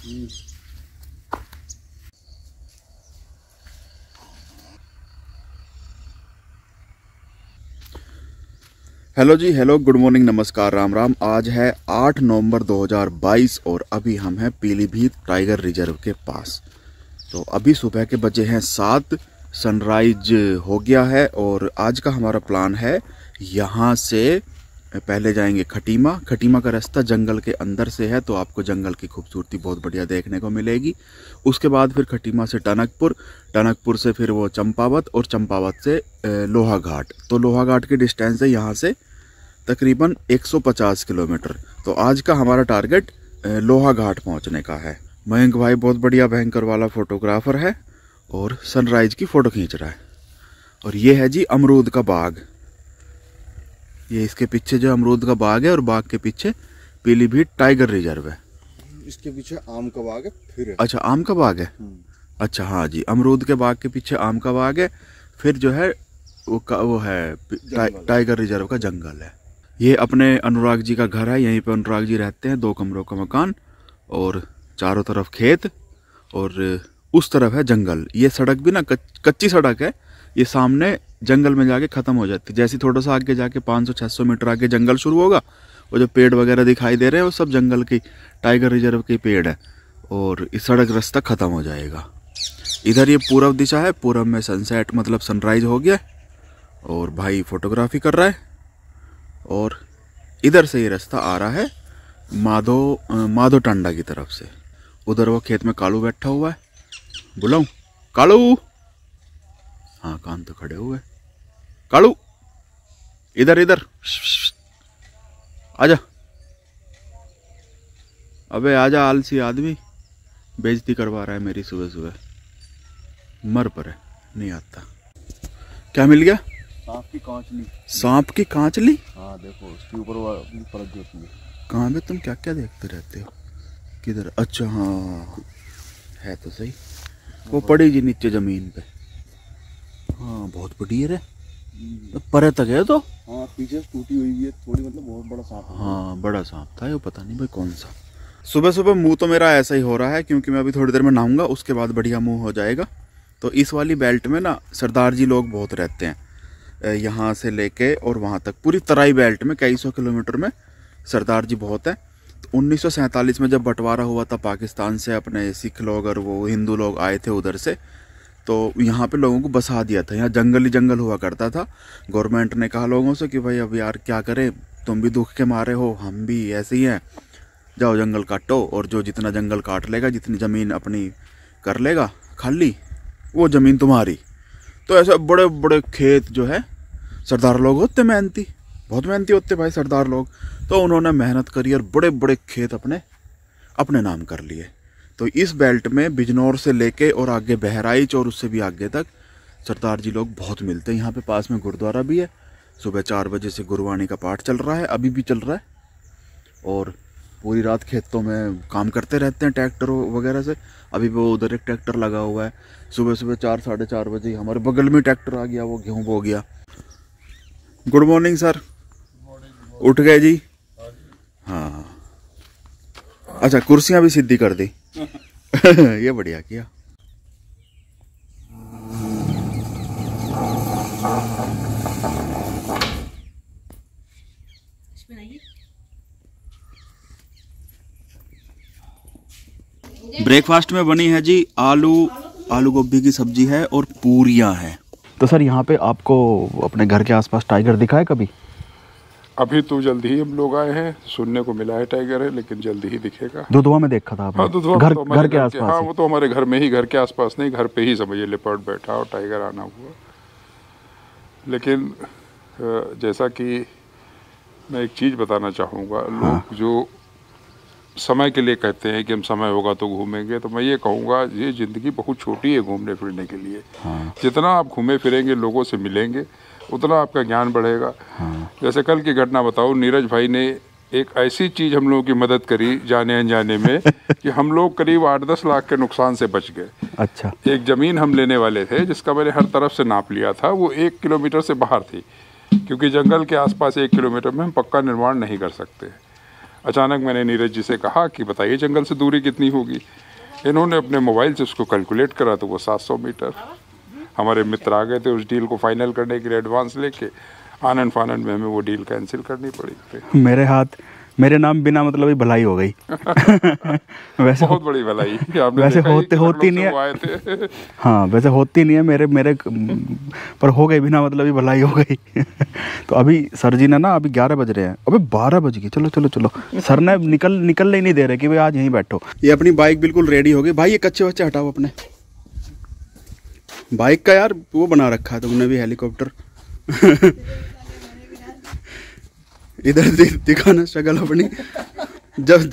Hello जी, hello, good morning, नमस्कार, राम राम। आज है 8 नवंबर 2022 और अभी हम हैं पीलीभीत टाइगर रिजर्व के पास। तो अभी सुबह के बजे हैं 7, सनराइज हो गया है और आज का हमारा प्लान है यहाँ से पहले जाएंगे खटीमा। खटीमा का रास्ता जंगल के अंदर से है, तो आपको जंगल की खूबसूरती बहुत बढ़िया देखने को मिलेगी। उसके बाद फिर खटीमा से टनकपुर, टनकपुर से फिर वो चंपावत और चंपावत से लोहा घाट। तो लोहा घाट की डिस्टेंस है यहाँ से तकरीबन 150 किलोमीटर। तो आज का हमारा टारगेट लोहा घाट पहुँचने का है। मयंक भाई बहुत बढ़िया भयंकर वाला फोटोग्राफर है और सनराइज की फ़ोटो खींच रहा है। और ये है जी अमरूद का बाग। ये इसके पीछे जो अमरूद का बाग है और बाग के पीछे पीलीभीत टाइगर रिजर्व है। इसके पीछे आम का बाग है फिर। अच्छा, आम का बाग है। अच्छा हाँ जी, अमरूद के बाग के पीछे आम का बाग है, फिर जो है वो है टाइगर रिजर्व का जंगल है। ये अपने अनुराग जी का घर है, यहीं पे अनुराग जी रहते हैं। 2 कमरों का मकान और चारों तरफ खेत और उस तरफ है जंगल। ये सड़क भी ना कच्ची सड़क है, ये सामने जंगल में जाके ख़त्म हो जाती है। जैसे थोड़ा सा आगे जाके 500-600 मीटर आगे जंगल शुरू होगा, वो जो पेड़ वगैरह दिखाई दे रहे हैं वो सब जंगल की टाइगर रिजर्व के पेड़ है और इस सड़क रास्ता ख़त्म हो जाएगा। इधर ये पूर्व दिशा है, पूर्व में सनसेट मतलब सनराइज हो गया और भाई फोटोग्राफी कर रहा है। और इधर से ये रास्ता आ रहा है माधो टांडा की तरफ से। उधर वो खेत में कालू बैठा हुआ है, बुलाऊं कालू? हाँ, कान तो खड़े हुए। कालू इधर इधर आजा। अबे आजा आलसी आदमी, बेइज्जती करवा रहा है मेरी सुबह सुबह। मर पर है, नहीं आता। क्या मिल गया? सांप की कांचली। सांप की कांचली? हाँ देखो, उसके ऊपर परत जो होती है। कहाँ पे? तुम क्या क्या देखते रहते हो? किधर? अच्छा हाँ, है तो सही। वो पड़ी जी नीचे जमीन पे। हाँ बहुत बड़ी है रे, परे तक है तो। हाँ पीछे टूटी हुई है थोड़ी, मतलब बहुत बड़ा सांप है। हाँ बड़ा सांप था, वो पता नहीं भाई कौन सा। सुबह सुबह मुंह तो मेरा ऐसा ही हो रहा है क्योंकि मैं अभी थोड़ी देर में नहाऊंगा, उसके बाद बढ़िया मुंह हो जाएगा। तो इस वाली बेल्ट में ना सरदार जी लोग बहुत रहते हैं, यहाँ से लेके और वहाँ तक पूरी तराई बेल्ट में कई सौ किलोमीटर में सरदार जी बहुत है। 1947 में जब बंटवारा हुआ था पाकिस्तान से, अपने सिख लोग और वो हिंदू लोग आए थे उधर से, तो यहाँ पे लोगों को बसा दिया था। यहाँ जंगल ही जंगल हुआ करता था। गवर्नमेंट ने कहा लोगों से कि भाई अब यार क्या करें, तुम भी दुख के मारे हो, हम भी ऐसे ही हैं, जाओ जंगल काटो और जो जितना जंगल काट लेगा, जितनी ज़मीन अपनी कर लेगा खाली, वो ज़मीन तुम्हारी। तो ऐसे बड़े बड़े खेत जो है, सरदार लोग होते मेहनती, बहुत मेहनती होते भाई सरदार लोग। तो उन्होंने मेहनत करी और बड़े बड़े खेत अपने नाम कर लिए। तो इस बेल्ट में बिजनौर से लेके और आगे बहराइच और उससे भी आगे तक सरदार जी लोग बहुत मिलते हैं। यहाँ पे पास में गुरुद्वारा भी है। सुबह 4 बजे से गुरुवाणी का पाठ चल रहा है, अभी भी चल रहा है। और पूरी रात खेतों में काम करते रहते हैं ट्रैक्टर वगैरह से। अभी वो उधर एक ट्रैक्टर लगा हुआ है। सुबह सुबह 4-4:30 बजे हमारे बगल में ट्रैक्टर आ गया, वो गेहूँ बो गया। Good morning sir. उठ गए जी? हाँ अच्छा, कुर्सियाँ भी सीधी कर दी। ये बढ़िया किया। ब्रेकफास्ट में बनी है जी आलू गोभी की सब्जी है और पूरियां हैं। तो सर यहाँ पे आपको अपने घर के आसपास टाइगर दिखा है कभी? अभी तो जल्दी ही हम लोग आए हैं, सुनने को मिला है टाइगर है, लेकिन जल्दी ही दिखेगा। दुधवा में देखा था आपने? हाँ दुधवा घर के आसपास। हाँ वो तो हमारे घर में ही, घर के आसपास नहीं, घर पे ही समझिए लेपर्ड बैठा और टाइगर आना हुआ। लेकिन जैसा कि मैं एक चीज़ बताना चाहूँगा, लोग जो समय के लिए कहते हैं कि हम समय होगा तो घूमेंगे, तो मैं ये कहूँगा ये ज़िंदगी बहुत छोटी है घूमने फिरने के लिए। जितना आप घूमे फिरेंगे, लोगों से मिलेंगे, उतना आपका ज्ञान बढ़ेगा। जैसे कल की घटना बताओ, नीरज भाई ने एक ऐसी चीज़ हम लोगों की मदद करी जाने अनजाने में कि हम लोग करीब 8-10 लाख के नुकसान से बच गए। अच्छा। एक ज़मीन हम लेने वाले थे जिसका मैंने हर तरफ से नाप लिया था, वो 1 किलोमीटर से बाहर थी, क्योंकि जंगल के आसपास 1 किलोमीटर में हम पक्का निर्माण नहीं कर सकते। अचानक मैंने नीरज जी से कहा कि बताइए जंगल से दूरी कितनी होगी। इन्होंने अपने मोबाइल से उसको कैलकुलेट करा तो वो 700 मीटर। हमारे मित्र आ गए थे उस डील को फाइनल करने के लिए एडवांस लेके। आनंद फानंद में हमें वो डील कैंसिल करनी पड़ी। मेरे नाम बिना मतलब ही भलाई हो गई। वैसे बहुत बड़ी भलाई वैसे होती नहीं है। हाँ वैसे होती नहीं है मेरे पर हो गई बिना मतलब ही भलाई हो गई। तो अभी सर जी ने ना अभी 11 बज रहे हैं, अबे 12 बज गए। चलो चलो चलो, सर ने निकलने ही नहीं दे रहे कि भाई आज यहीं बैठो। ये अपनी बाइक बिल्कुल रेडी हो गई। भाई ये कच्चे वच्चे हटाओ अपने बाइक का यार, वो बना रखा है तुमने भी हेलीकॉप्टर। इधर दिखाना शक्ल अपनी। जब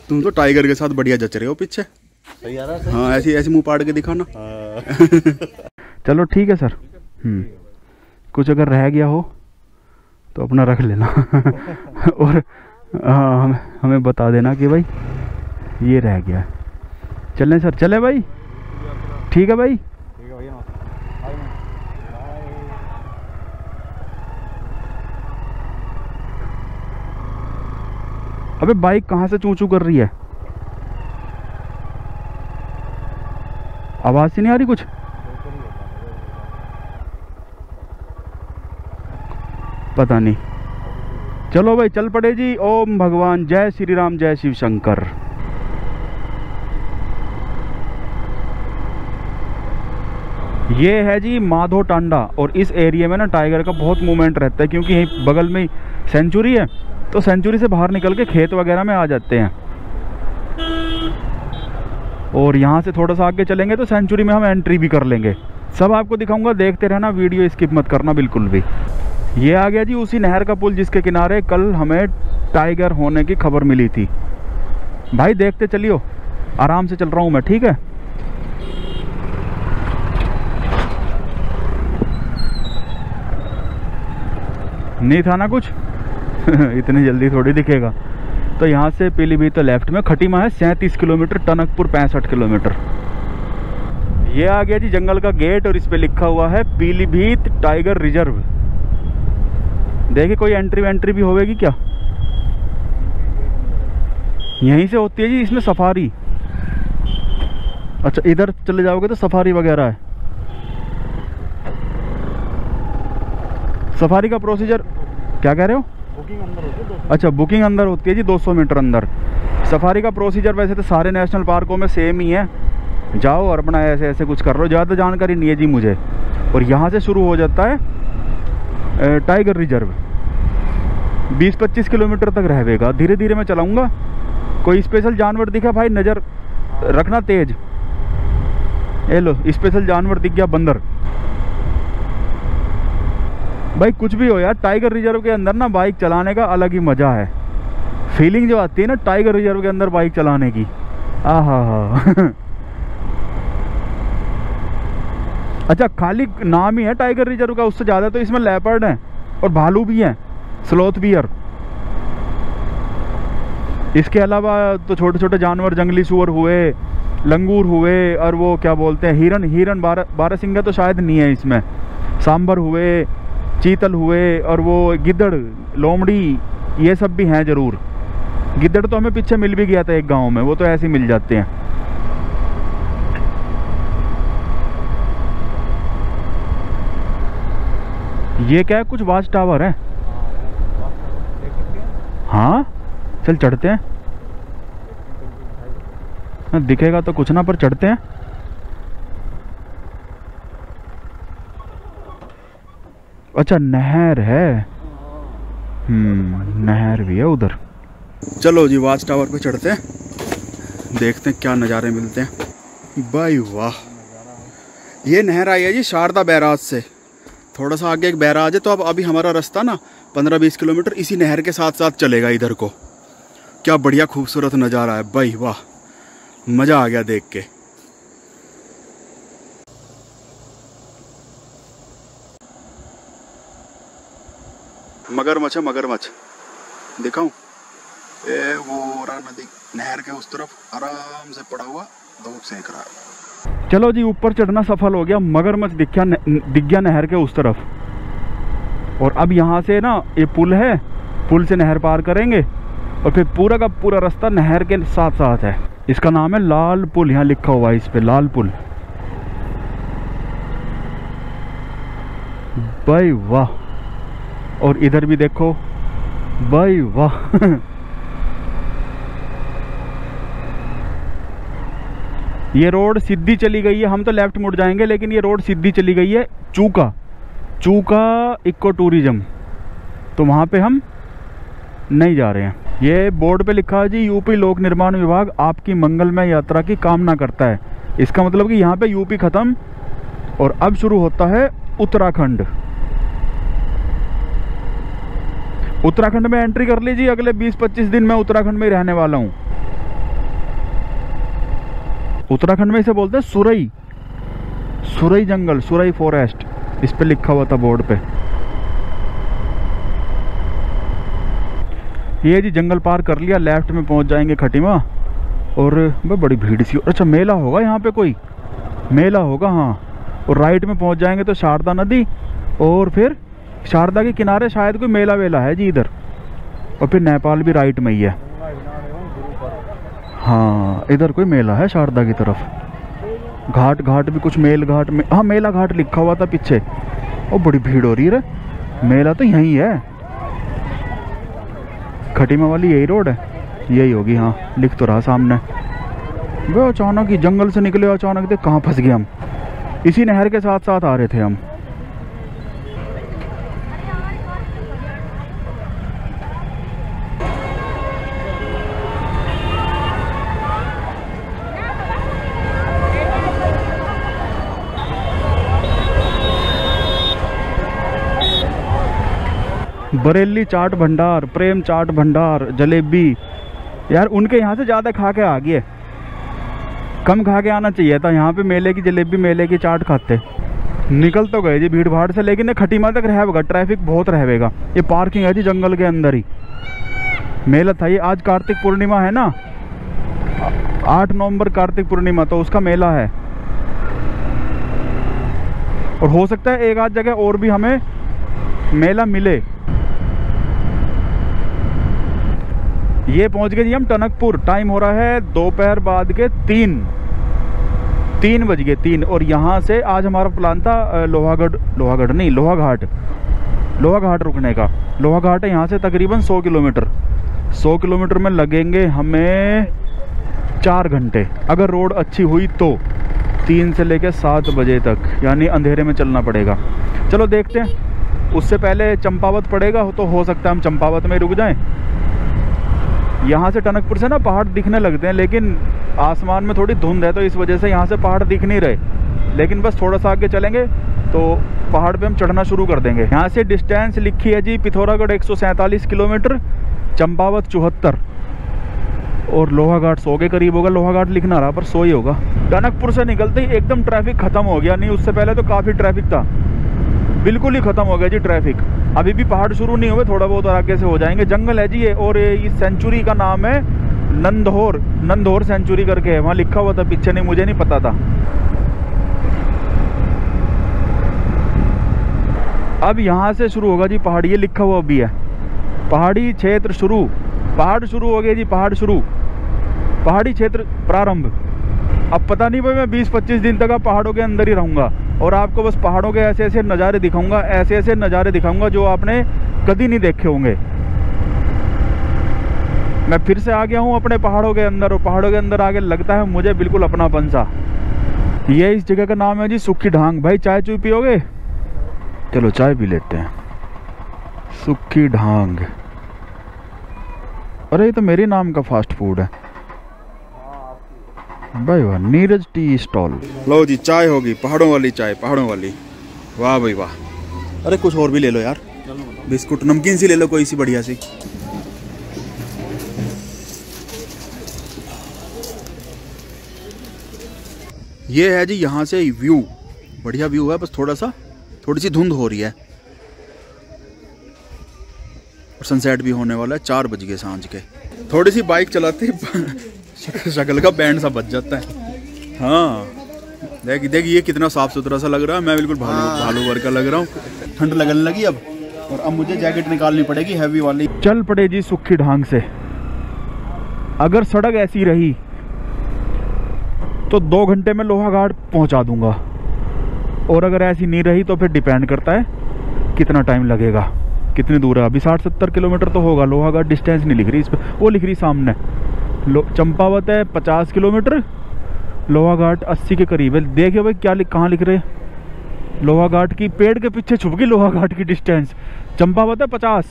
तुम तो टाइगर के साथ बढ़िया जच रहे हो पीछे। सही आ रहा है। हाँ ऐसे मुंह पाड़ के दिखाना। चलो ठीक है सर। कुछ अगर रह गया हो तो अपना रख लेना। और हमें बता देना कि भाई ये रह गया। चलें सर, चले भाई। ठीक है भाई। अबे बाइक कहाँ से चूं चूं कर रही है? आवाज से नहीं आ रही कुछ? पता नहीं। चलो भाई चल पड़े जी। ओम भगवान, जय श्री राम, जय शिव शंकर। ये है जी माधो टांडा। और इस एरिया में ना टाइगर का बहुत मूवमेंट रहता है क्योंकि यहीं बगल में सेंचुरी है। तो सेंचुरी से बाहर निकल के खेत वगैरह में आ जाते हैं। और यहाँ से थोड़ा सा आगे चलेंगे तो सेंचुरी में हम एंट्री भी कर लेंगे। सब आपको दिखाऊंगा, देखते रहना, वीडियो स्किप मत करना बिल्कुल भी। ये आ गया जी उसी नहर का पुल जिसके किनारे कल हमें टाइगर होने की खबर मिली थी। भाई देखते चलियो, आराम से चल रहा हूँ मैं, ठीक है। नहीं था ना कुछ। इतनी जल्दी थोड़ी दिखेगा। तो यहाँ से पीलीभीत तो लेफ्ट में, खटीमा है 37 किलोमीटर, टनकपुर 65 किलोमीटर। ये आ गया जी जंगल का गेट और इस पे लिखा हुआ है पीलीभीत टाइगर रिजर्व। देखिए कोई एंट्री भी होगी क्या? यहीं से होती है जी इसमें सफारी। अच्छा इधर चले जाओगे तो सफारी वगैरह है। सफारी का प्रोसीजर क्या कह रहे हो? बुकिंग अंदर होती है। अच्छा बुकिंग अंदर होती है जी 200 मीटर अंदर। सफारी का प्रोसीजर वैसे तो सारे नेशनल पार्कों में सेम ही है। जाओ और अपना ऐसे ऐसे कुछ कर लो, ज़्यादा जानकारी नहीं है जी मुझे। और यहाँ से शुरू हो जाता है टाइगर रिजर्व। 20-25 किलोमीटर तक रहेगा। धीरे धीरे मैं चलाऊँगा। कोई स्पेशल जानवर दिखा भाई नज़र रखना तेज। ये लो स्पेशल जानवर दिख गया, बंदर। भाई कुछ भी हो यार, टाइगर रिजर्व के अंदर ना बाइक चलाने का अलग ही मज़ा है। फीलिंग जो आती है ना टाइगर रिजर्व के अंदर बाइक चलाने की, आहा। अच्छा खाली नाम ही है टाइगर रिजर्व का, उससे ज़्यादा तो इसमें लेपर्ड हैं और भालू भी हैं, स्लोथ बियर। इसके अलावा तो छोटे छोटे जानवर, जंगली सुअर हुए, लंगूर हुए, और वो क्या बोलते हैं हिरन बारहसिंगा तो शायद नहीं है इसमें, सांबर हुए, चीतल हुए, और वो गिद्दड़, लोमड़ी, ये सब भी हैं ज़रूर। गिद्दड़ तो हमें पीछे मिल भी गया था एक गांव में, वो तो ऐसे ही मिल जाते हैं। ये क्या है, कुछ वाच टावर है? हाँ चल चढ़ते हैं। दिखेगा तो कुछ ना, पर चढ़ते हैं। अच्छा नहर है। नहर भी है उधर। चलो जी वाच टावर पे चढ़ते हैं, देखते हैं क्या नज़ारे मिलते हैं। भाई वाह, ये नहर आई है जी शारदा बैराज से। थोड़ा सा आगे एक बैराज है, तो अब अभी हमारा रास्ता ना 15-20 किलोमीटर इसी नहर के साथ साथ चलेगा इधर को। क्या बढ़िया खूबसूरत नज़ारा है भाई, वाह मज़ा आ गया देख के। मगरमच्छ है, मगरमच्छ दिखाऊं? ये वो रहा नदी, नहर के उस तरफ आराम से पड़ा हुआ धूप सेक रहा है। चलो जी ऊपर चढ़ना सफल हो गया। मगरमच्छ दिख गया नहर के उस तरफ। और अब यहाँ से ना ये पुल है, पुल से नहर पार करेंगे और फिर पूरा का पूरा रास्ता नहर के साथ साथ है। इसका नाम है लाल पुल, यहाँ लिखा हुआ है इस पे लाल पुल। भाई वाह, और इधर भी देखो भाई वाह। ये रोड सीधी चली गई है, हम तो लेफ्ट मुड़ जाएंगे, लेकिन ये रोड सीधी चली गई है चूका इको टूरिज्म, तो वहाँ पे हम नहीं जा रहे हैं। ये बोर्ड पे लिखा है जी, यूपी लोक निर्माण विभाग आपकी मंगलमय यात्रा की कामना करता है। इसका मतलब कि यहाँ पे यूपी ख़त्म और अब शुरू होता है उत्तराखंड। उत्तराखंड में एंट्री कर लीजिए, अगले 20-25 दिन मैं उत्तराखंड में ही रहने वाला हूँ। उत्तराखंड में इसे बोलते हैं सुरई जंगल, सुरई फॉरेस्ट, इस पे लिखा हुआ था बोर्ड पे। ये जी जंगल पार कर लिया, लेफ्ट में पहुंच जाएंगे खटीमा। और बड़ी भीड़ सी, अच्छा मेला होगा यहाँ पे, कोई मेला होगा हाँ। और राइट में पहुंच जाएंगे तो शारदा नदी, और फिर शारदा के किनारे शायद कोई मेला वेला है जी इधर। और फिर नेपाल भी राइट में ही है। हाँ इधर कोई मेला है शारदा की तरफ। घाट भी कुछ मेल घाट में, हाँ मेला घाट लिखा हुआ था पीछे। और बड़ी भीड़ हो रही है, मेला तो यहीं है। खटीमा वाली यही रोड है, यही होगी हाँ, लिख तो रहा सामने। वो अचानक ही जंगल से निकले, अचानक देख कहाँ फंस गए हम। इसी नहर के साथ साथ आ रहे थे हम। बरेली चाट भंडार, प्रेम चाट भंडार, जलेबी, यार उनके यहाँ से ज़्यादा खा के आ गए, कम खा के आना चाहिए था। यहाँ पे मेले की जलेबी, मेले की चाट खाते। निकल तो गए जी भीड़ भाड़ से, लेकिन ये खटीमा तक रहेगा, ट्रैफिक बहुत रहेगा। ये पार्किंग है जी जंगल के अंदर ही। मेला था ये, आज कार्तिक पूर्णिमा है ना, 8 नवंबर कार्तिक पूर्णिमा, तो उसका मेला है। और हो सकता है एक आध जगह और भी हमें मेला मिले। ये पहुंच गए जी हम टनकपुर। टाइम हो रहा है दोपहर बाद के 3 बज गए 3। और यहाँ से आज हमारा प्लान था लोहा घाट रुकने का। लोहा घाट है यहाँ से तकरीबन 100 किलोमीटर। 100 किलोमीटर में लगेंगे हमें 4 घंटे, अगर रोड अच्छी हुई तो 3 से लेकर 7 बजे तक, यानी अंधेरे में चलना पड़ेगा। चलो देखते हैं। उससे पहले चंपावत पड़ेगा, तो हो सकता है हम चंपावत में रुक जाएं। यहाँ से टनकपुर से ना पहाड़ दिखने लगते हैं, लेकिन आसमान में थोड़ी धुंध है, तो इस वजह से यहाँ से पहाड़ दिख नहीं रहे। लेकिन बस थोड़ा सा आगे चलेंगे तो पहाड़ पे हम चढ़ना शुरू कर देंगे। यहाँ से डिस्टेंस लिखी है जी पिथौरागढ़ 147 किलोमीटर, चंपावत 74, और लोहाघाट 100 के करीब होगा। लोहाघाट लिखना रहा पर 100 ही होगा। टनकपुर से निकलते ही एकदम ट्रैफिक ख़त्म हो गया, नहीं उससे पहले तो काफ़ी ट्रैफिक था, बिल्कुल ही ख़त्म हो गया जी ट्रैफिक। अभी भी पहाड़ शुरू नहीं हुए, थोड़ा बहुत और आगे से हो जाएंगे। जंगल है जी ये, और इस सेंचुरी का नाम है नंदौर सेंचुरी करके है, वहाँ लिखा हुआ था पीछे, नहीं मुझे नहीं पता था। अब यहाँ से शुरू होगा जी पहाड़ी, ये लिखा हुआ भी है पहाड़ी क्षेत्र शुरू। पहाड़ शुरू हो गए जी, पहाड़ शुरू, पहाड़ी क्षेत्र प्रारंभ। अब पता नहीं भाई मैं 20-25 दिन तक पहाड़ों के अंदर ही रहूँगा और आपको बस पहाड़ों के ऐसे ऐसे नज़ारे दिखाऊंगा, ऐसे ऐसे नज़ारे दिखाऊंगा जो आपने कभी नहीं देखे होंगे। मैं फिर से आ गया हूँ अपने पहाड़ों के अंदर, और पहाड़ों के अंदर आगे लगता है मुझे बिल्कुल अपनापन सा। ये इस जगह का नाम है जी सुक्खी ढांग। भाई चाय चूय पियोगे? चलो चाय पी लेते हैं। सुक्खी ढांग, अरे ये तो मेरे नाम का फास्ट फूड है भाई। वाह, नीरज टी स्टॉल। लो जी चाय होगी, पहाड़ों वाली चाय, पहाड़ों वाली। वाह भाई वाह। अरे कुछ और भी ले लो यार, बिस्कुट नमकीन सी ले लो कोई सी बढ़िया सी। ये है जी यहाँ से व्यू, बढ़िया व्यू है, बस थोड़ी सी धुंध हो रही है। और सनसेट भी होने वाला है, 4 बज गए सांझ के। थोड़ी सी बाइक चलाते शक्ल का बैंड सा बच जाता है। हाँ देख ये कितना साफ सुथरा सा लग रहा है। मैं बिल्कुल भालू वर्ग का लग रहा हूँ। ठंड लगने लगी अब, और अब मुझे जैकेट निकालनी पड़ेगी हैवी वाली। चल पड़े जी सुक्खी ढांग से। अगर सड़क ऐसी रही तो 2 घंटे में लोहाघाट पहुंचा दूंगा, और अगर ऐसी नहीं रही तो फिर डिपेंड करता है कितना टाइम लगेगा, कितनी दूर है। अभी 60-70 किलोमीटर तो होगा। लोहाघाट डिस्टेंस नहीं लिख रही इस पर, वो लिख रही सामने चंपावत है 50 किलोमीटर, लोहाघाट 80 के करीब है। देखिए भाई क्या कहाँ लिख रहे, लोहाघाट की पेड़ के पीछे छुप गई लोहाघाट की डिस्टेंस। चंपावत है 50।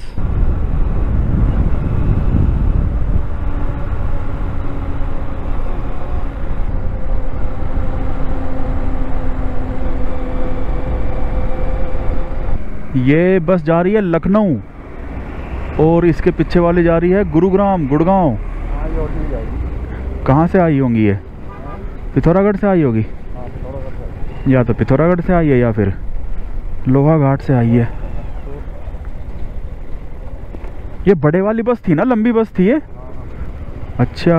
ये बस जा रही है लखनऊ और इसके पीछे वाली जा रही है गुरुग्राम, गुड़गांव। कहाँ से आई होंगी ये? पिथौरागढ़ से आई होगी, या तो पिथौरागढ़ से आई है या फिर लोहाघाट से आई है। ये बड़े वाली बस थी ना, लंबी बस थी ये। अच्छा,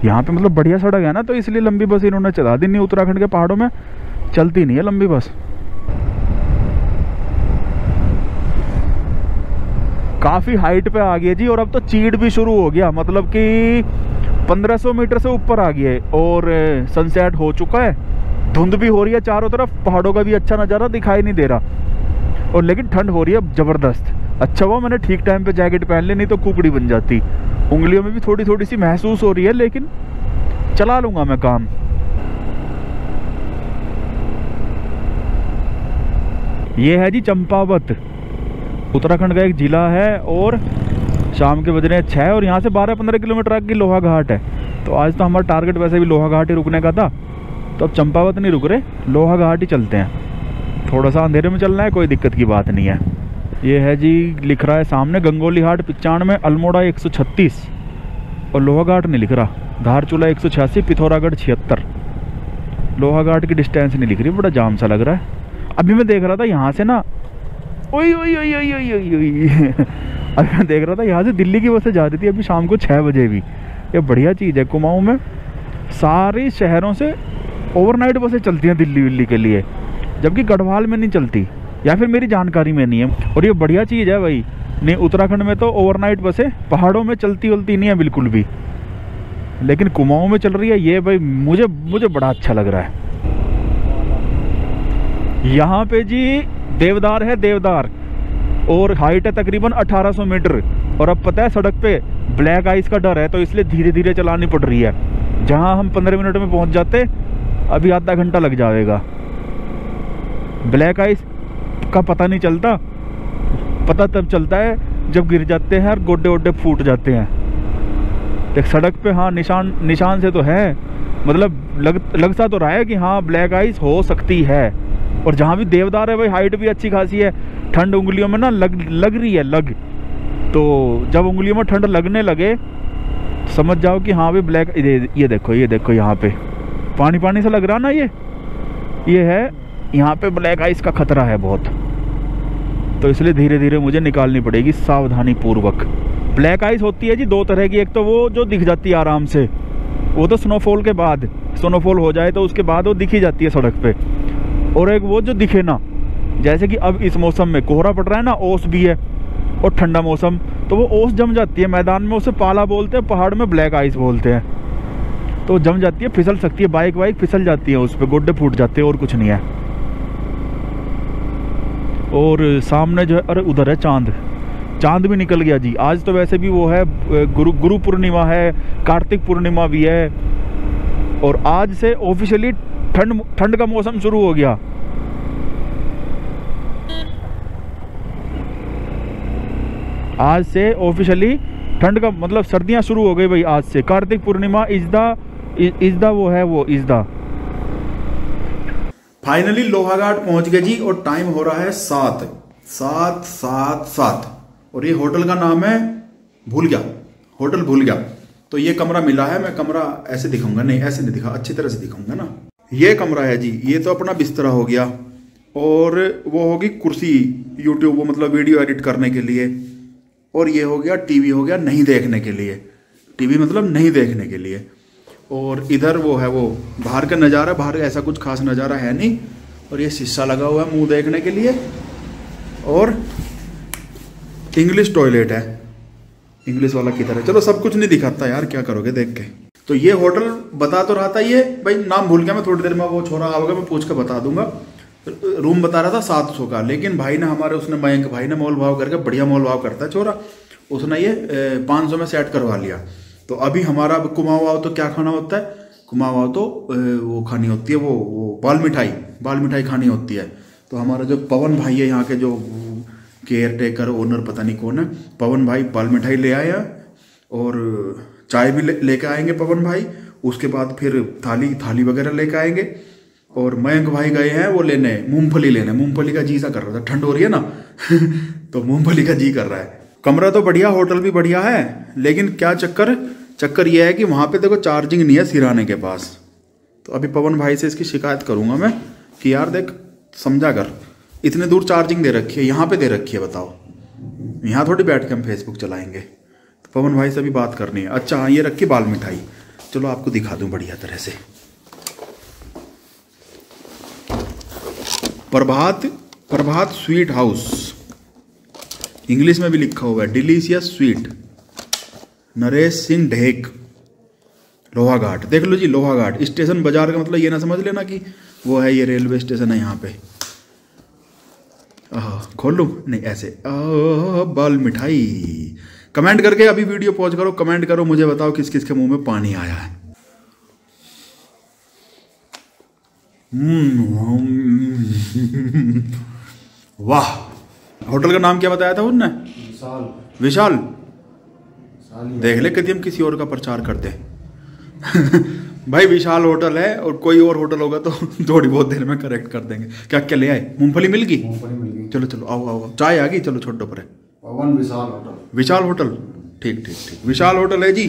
यहाँ पे मतलब बढ़िया सड़क है ना, तो इसलिए लंबी बस इन्होंने चला दी। नहीं, उत्तराखंड के पहाड़ों में चलती नहीं है लंबी बस। काफ़ी हाइट पे आ गई है जी, और अब तो चीड़ भी शुरू हो गया, मतलब कि 1500 मीटर से ऊपर आ गई है और सनसेट हो चुका है। धुंध भी हो रही है चारों तरफ, पहाड़ों का भी अच्छा नज़ारा दिखाई नहीं दे रहा, और लेकिन ठंड हो रही है ज़बरदस्त। अच्छा वो मैंने ठीक टाइम पे जैकेट पहन ली, नहीं तो कुकड़ी बन जाती। उंगलियों में भी थोड़ी थोड़ी सी महसूस हो रही है, लेकिन चला लूँगा मैं काम। ये है जी चंपावत, उत्तराखंड का एक ज़िला है, और शाम के बज रहे हैं 6 और यहाँ से 12-15 किलोमीटर आगे लोहाघाट है। तो आज तो हमारा टारगेट वैसे भी लोहाघाट ही रुकने का था, तो अब चंपावत नहीं रुक रहे, लोहाघाट ही चलते हैं। थोड़ा सा अंधेरे में चलना है, कोई दिक्कत की बात नहीं है। ये है जी, लिख रहा है सामने गंगोलीहाट 95, अल्मोड़ा 136, और लोहाघाट नहीं लिख रहा। धारचूला 186, पिथौरागढ़ 76। लोहाघाट की डिस्टेंस नहीं लिख रही, बड़ा जाम सा लग रहा है। अभी मैं देख रहा था यहाँ से ना, ओई ओई ओई ओई ओई ओई ओई अभी मैं देख रहा था यहाँ से दिल्ली की बसें जा रही थी अभी शाम को 6 बजे भी। ये बढ़िया चीज़ है, कुमाऊँ में सारे शहरों से ओवरनाइट बसें चलती हैं दिल्ली के लिए, जबकि गढ़वाल में नहीं चलती, या फिर मेरी जानकारी में नहीं है। और ये बढ़िया चीज़ है भाई। नहीं, उत्तराखंड में तो ओवरनाइट बसें पहाड़ों में चलती नहीं है बिल्कुल भी, लेकिन कुमाऊँ में चल रही है। ये भाई मुझे बड़ा अच्छा लग रहा है। यहाँ पे जी देवदार है, देवदार, और हाइट है तकरीबन 1800 मीटर। और अब पता है सड़क पे ब्लैक आइस का डर है, तो इसलिए धीरे धीरे चलानी पड़ रही है। जहाँ हम 15 मिनट में पहुँच जाते, अभी आधा घंटा लग जाएगा। ब्लैक आइस का पता नहीं चलता, पता तब चलता है जब गिर जाते हैं और गोड्डे वोड्डे फूट जाते हैं। देख सड़क पे हाँ निशान से तो है, मतलब लग सा तो रहा है कि हाँ ब्लैक आइस हो सकती है। और जहाँ भी देवदार है भाई हाइट भी अच्छी खासी है, ठंड उंगलियों में ना लग रही है। तो जब उंगलियों में ठंड लगने लगे समझ जाओ कि हाँ भाई ब्लैक, ये देखो यहाँ पे पानी सा लग रहा ना, ये है यहाँ पे ब्लैक आइस का खतरा है बहुत। तो इसलिए धीरे धीरे मुझे निकालनी पड़ेगी सावधानी पूर्वक। ब्लैक आइस होती है जी 2 तरह की, एक तो वो जो दिख जाती है आराम से, वो तो स्नोफॉल के बाद, स्नोफॉल हो जाए तो उसके बाद वो दिखी जाती है सड़क पे, और एक वो जो दिखे ना, जैसे कि अब इस मौसम में कोहरा पड़ रहा है ना, ओस भी है और ठंडा मौसम, तो वो ओस जम जाती है मैदान में, उसे पाला बोलते हैं, पहाड़ में ब्लैक आइस बोलते हैं। तो जम जाती है, फिसल सकती है, बाइक फिसल जाती है, उस पर गोड्डे फूट जाते हैं, और कुछ नहीं है। और सामने जो है, अरे उधर है चांद भी निकल गया जी। आज तो वैसे भी वो है गुरु पूर्णिमा है, कार्तिक पूर्णिमा भी है, और आज से ऑफिशियली ठंड का मौसम शुरू हो गया। आज से ऑफिशियली ठंड का मतलब सर्दियां शुरू हो गई भाई। आज से Kartik Purnima is the finally Lohaghat पहुंच गए जी, और टाइम हो रहा है 7 और ये होटल का नाम है होटल भूल गया। तो ये कमरा मिला है, मैं कमरा ऐसे दिखाऊंगा, नहीं ऐसे नहीं दिखा, अच्छी तरह से दिखाऊंगा ना। ये कमरा है जी, ये तो अपना बिस्तरा हो गया, और वो होगी कुर्सी यूट्यूब वो मतलब वीडियो एडिट करने के लिए, और ये हो गया टीवी हो गया नहीं देखने के लिए, टीवी मतलब नहीं देखने के लिए। और इधर वो है वो बाहर का नज़ारा, बाहर का ऐसा कुछ खास नज़ारा है नहीं, और ये शीशा लगा हुआ है मुंह देखने के लिए, और इंग्लिश टॉयलेट है। इंग्लिश वाला किधर है? चलो सब कुछ नहीं दिखाता यार, क्या करोगे देख के। तो ये होटल बता तो रहा था, ये भाई नाम भूल गया मैं, थोड़ी देर में वो छोरा आओगे मैं पूछ के बता दूंगा। रूम बता रहा था 700 का, लेकिन भाई ने हमारे उसने मयंक भाई ने मोल भाव करके, बढ़िया मोल भाव करता है छोरा, उसने ये 500 में सेट करवा लिया। तो अभी हमारा कुमाऊं तो क्या खाना होता है, कुमाऊं तो वो खानी होती है, वो बाल मिठाई खानी होती है। तो हमारा जो पवन भाई है यहाँ के जो केयर टेकर ओनर पता नहीं कौन है, पवन भाई बाल मिठाई ले आया और चाय भी लेके आएंगे पवन भाई। उसके बाद फिर थाली वगैरह लेके आएंगे। और मयंक भाई गए हैं वो लेने मूंगफली लेने, मूंगफली का जी सा कर रहा था, ठंड हो रही है ना तो मूंगफली का जी कर रहा है। कमरा तो बढ़िया, होटल भी बढ़िया है, लेकिन क्या चक्कर ये है कि वहाँ पे देखो चार्जिंग नहीं है सिराने के पास। तो अभी पवन भाई से इसकी शिकायत करूंगा मैं कि यार देख समझा कर, इतने दूर चार्जिंग दे रखी है, यहाँ पे दे रखी है, बताओ यहाँ थोड़ी बैठ के हम फेसबुक चलाएंगे। तो पवन भाई से भी बात करनी है। अच्छा हाँ, ये रखी बाल मिठाई, चलो आपको दिखा दूं बढ़िया तरह से। प्रभात स्वीट हाउस, इंग्लिश में भी लिखा हुआ है डिलीशियस स्वीट, नरेश सिंह ढेक, लोहाघाट। देख लो जी, लोहाघाट स्टेशन बाजार का मतलब ये ना समझ लेना कि वो है, ये रेलवे स्टेशन है यहाँ पे। खोल लूँ? नहीं ऐसे। बाल मिठाई। कमेंट करके अभी वीडियो पॉज करो, कमेंट करो, मुझे बताओ किस किस के मुंह में पानी आया है। वाह। होटल का नाम क्या बताया था उनने? विशाल। देख ले कभी हम किसी और का प्रचार करते भाई विशाल होटल है, और कोई और होटल होगा तो थोड़ी बहुत देर में करेक्ट कर देंगे। क्या क्या ले आए? मूंगफली मिल गई? चलो चलो आओ, चाय आ गई, चलो छोटो पर। विशाल होटल, ठीक, विशाल होटल है जी।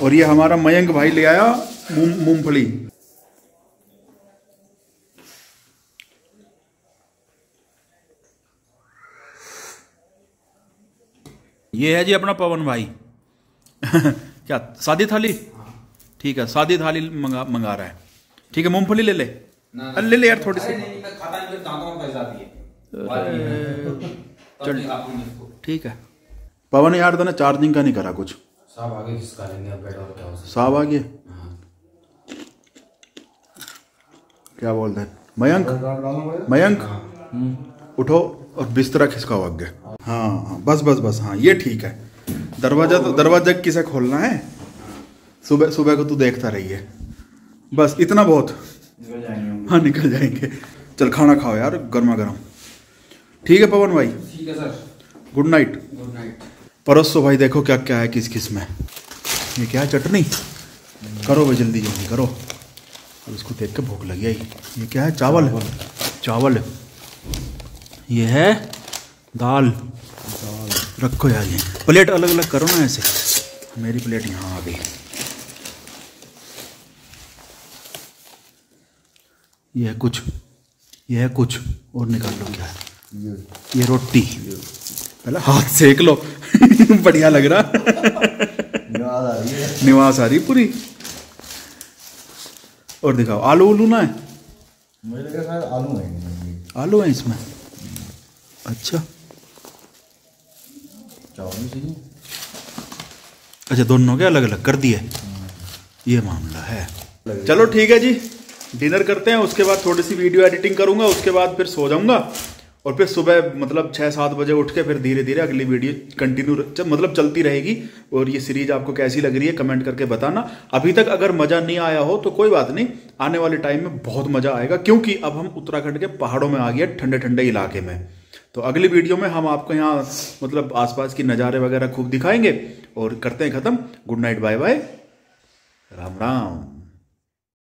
और ये हमारा मयंक भाई ले आया मूंगफली। ये है जी अपना पवन भाई क्या सादी थाली? ठीक है, सादी थाली मंगा रहा है। ठीक है, मूंगफली ले ले, ले ले यार थोड़ी सी। चल ठीक है। पवन यार तो ना चार्जिंग का नहीं करा कुछ। साहब आगे किसका लेंगे अब बेड और क्या हो? साहब आगे क्या बोलते हैं? मयंक उठो और बिस्तरा खिसकाओ आगे। हाँ बस हाँ ये ठीक है। दरवाजा किसे खोलना है? सुबह को तू देखता रहिए, बस इतना बहुत। हाँ निकल जाएंगे। चल खाना खाओ यार गर्मा गर्म। ठीक है पवन भाई? ठीक है सर। Good night. परोसो भाई, देखो क्या क्या है किस किस में। ये क्या है? चटनी। करो भाई जल्दी करो। अब इसको देख के भूख लगी आई। ये क्या है? चावल। ये है दाल। रखो यार, ये प्लेट अलग अलग करो ना ऐसे। मेरी प्लेट यहाँ आ गई। ये है कुछ और निकाल लो। क्या है ये? रोटी। पहले हाथ सेक लो बढ़िया लग रहा निवास आ रही पूरी। और दिखाओ, आलू ना है? मुझे लगा शायद आलू है इसमें। अच्छा दोनों के अलग अलग कर दिए, ये मामला है। चलो ठीक है जी, डिनर करते हैं, उसके बाद थोड़ी सी वीडियो एडिटिंग करूंगा, उसके बाद फिर सो जाऊंगा। और फिर सुबह मतलब 6-7 बजे उठ के फिर धीरे धीरे अगली वीडियो कंटिन्यू मतलब चलती रहेगी। और ये सीरीज आपको कैसी लग रही है कमेंट करके बताना। अभी तक अगर मज़ा नहीं आया हो तो कोई बात नहीं, आने वाले टाइम में बहुत मज़ा आएगा, क्योंकि अब हम उत्तराखंड के पहाड़ों में आ गए, ठंडे ठंडे इलाके में। तो अगली वीडियो में हम आपको यहाँ मतलब आसपास की नज़ारे वगैरह खूब दिखाएंगे। और करते हैं ख़त्म। Good night, bye bye, Ram Ram.